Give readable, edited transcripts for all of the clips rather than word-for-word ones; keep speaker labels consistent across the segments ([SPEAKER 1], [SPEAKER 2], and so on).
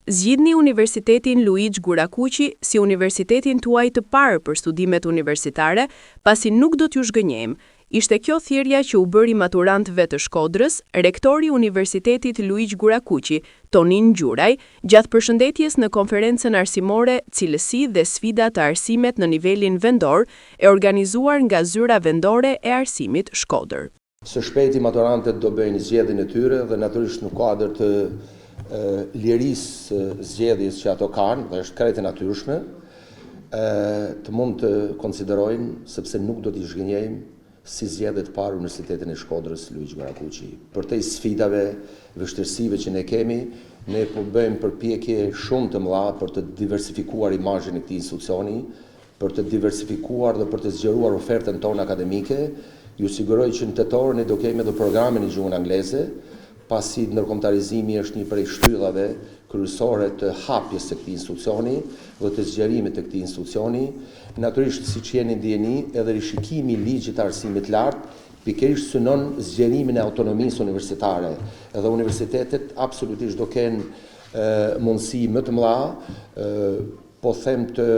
[SPEAKER 1] Zgjidhni Universitetin Luigi Gurakuqi si universitetin tuaj të parë për studimet universitare, pasi nuk do t'ju zgënjejmë. Ishte kjo thirrja që u bëri maturantëve të Shkodrës, rektori i Universitetit Luigi Gurakuqi, Tonin Gjuraj, gjatë përshëndetjes në konferencën arsimore Cilësi dhe sfida të arsimit në nivelin vendor, e organizuar nga Zyra Vendore e Arsimit Shkodër.
[SPEAKER 2] Së shpejti maturantët do bëjnë zgjedhjen e tyre dhe natyrisht në kuadër të lirisë zgjedhjes që ato kanë, dhe është krejt e natyrshme, të mund të konsiderojnë, sepse nuk do t'i zhgënjejmë, si zgjedhjet parë Universitetin e Shkodrës Luigi Gurakuqi. Për te sfidave, vështirësive që ne kemi, ne po bëjmë përpjekje shumë të mëdha për të diversifikuar imazhin e këtij institucioni, për të diversifikuar dhe për të zgjeruar ofertën tonë akademike. Ju siguroj që në tetor ne do kemi edhe programin i gjuhën angleze, pasi ndërkombëtarizimi është një prej shtyllave kryesore të hapjes së këtij institucioni dhe të zgjerimit të këtij institucioni. Natyrisht, siç jeni ndjeni, edhe rishikimi i ligjit të arsimit të lartë pikërisht synon zgjerimin e autonomisë universitare. Edhe universitetet absolutisht do kenë mundësi më të mëdha, po them të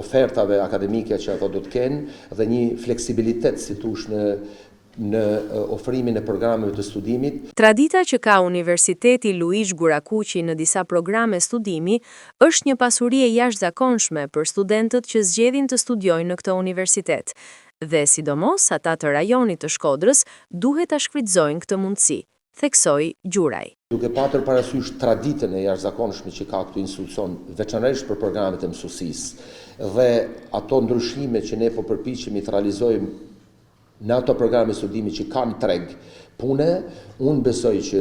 [SPEAKER 2] ofertave akademike që ato do të kenë dhe një fleksibilitet, si thosh, në ofrimin e programeve të studimit.
[SPEAKER 1] Tradita që ka Universiteti Luigi Gurakuqi në disa programe studimi është një pasuri e jashtëzakonshme për studentët që zgjedhin të studiojnë në këtë universitet, dhe sidomos ata të rajonit të Shkodrës duhet ta shfrytëzojnë këtë mundësi, theksoi Gjuraj.
[SPEAKER 2] Duke patur parasysh traditën e jashtëzakonshme që ka këtë institucion, veçanërisht për programet e mësuesisë dhe ato ndryshime që ne po përpiqemi të realizojmë në ato programe studimi që kanë treg pune, unë besoj që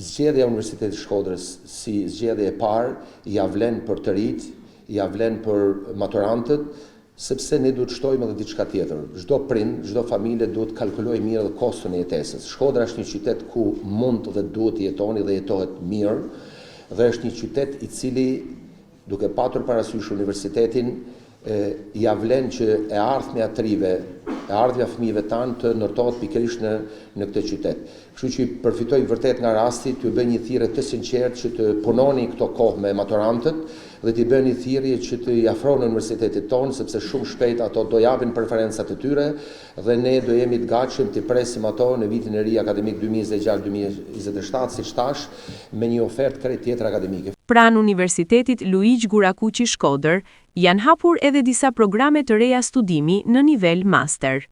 [SPEAKER 2] zgjedhja e Universitetit Shkodrës si zgjedhje e parë ja vlen për të rit, ja vlen për maturantët, sepse ne duhet shtojmë edhe diçka tjetër. Çdo prind, çdo familje duhet kalkulojë mirë edhe koston e jetesës. Shkodra është një qytet ku mund dhe duhet të jetoni dhe jetohet mirë, dhe është një qytet i cili, duke patur parasysh universitetin, ja vlen që e ardhmja të rive, e ardhmja fëmijëve tanë të ndërtohet pikërisht në këtë qytet. Kështu që përfitoj vërtet nga rasti t'ju bëj një thirrje të sinqertë që të punoni këto kohë me maturantët dhe t'i bëni thirrje që të i afroni universitetit tonë, sepse shumë shpejt ato do japin preferencat e tyre dhe ne do jemi të gatshëm të presim ato në vitin e ri akademik 2026-2027, siç thash, me një ofertë krejt tjetër akademike.
[SPEAKER 1] Pranë Universitetit Luigi Gurakuqi Shkodër, janë hapur edhe disa programe të reja studimi në nivel master.